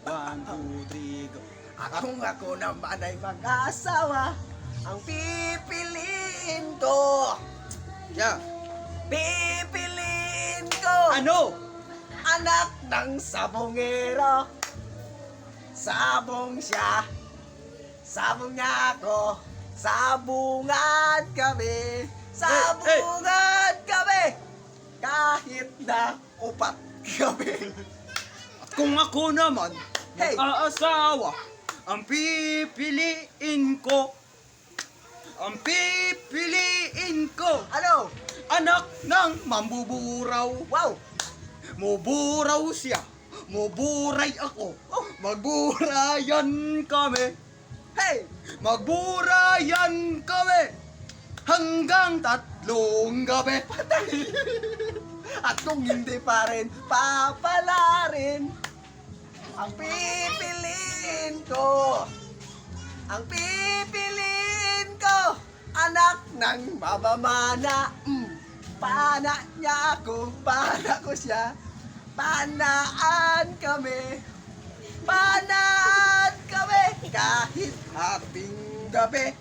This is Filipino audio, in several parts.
1, 2, 3, go. Ako naman ay mag-asawa, ang pipiliin ko. Yeah. Pipiliin ko. Ano? Anak ng sabongero. Sabong siya. Sabong niya ako. Sabungan kami. Sabungan kami. Kahit na upat kami. At kung ako naman, Hey! mag-aasawa, ang pipiliin ko. Ang pipiliin ko. Ano? Anak ng mambuburaw. Wow! Muburaw siya. Muburay ako. Magburayan kami. Hey! Magburayan kami. Hanggang 3 gabi. At kung hindi pa rin, papalarin. Ang pipiliin ko. Ang pipiliin ko. Anak ng mamamana. Pana niya ako, pana ko siya. Panaan kami. Panaan kami. Kahit haping gabi.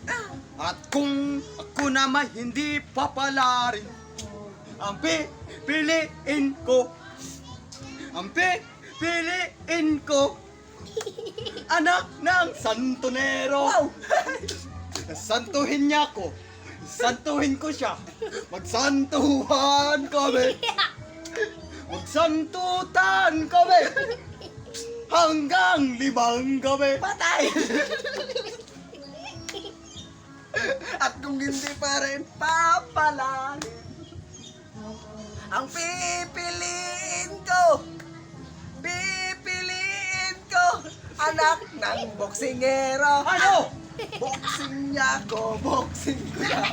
At kung ako naman hindi papalarin, ang pipiliin ko. Ang pipiliin ko. Anak ng santonero. Wow! Santuhin niya ako. Santuhin ko siya. Magsantuhan kami. Magsantutan kami. Hanggang 5 gabi. Patay! At kung hindi pa rin, papalarin. Ang pipiliin ko. Pipiliin ko. Anak ng boksingero. Ano? Boxing niya ako, boxing ko siya.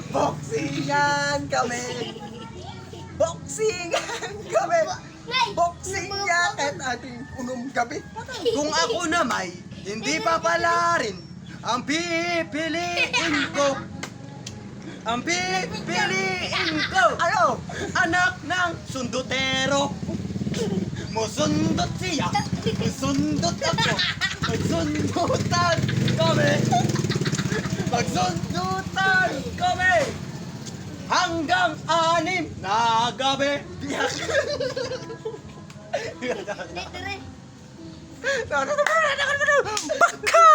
Boxingan kami. Boxingan kami. Boxing niya kahit ating unong gabi. Kung ako naman hindi papalarin, ang pipiliin ko. Ang pipiliin ko. Ano? Anak ng sundutero. Musundot siya. Musundot ako. Magsundutan kami. Magsundutan kami. Hanggang 6 na gabi. Litre. Baka!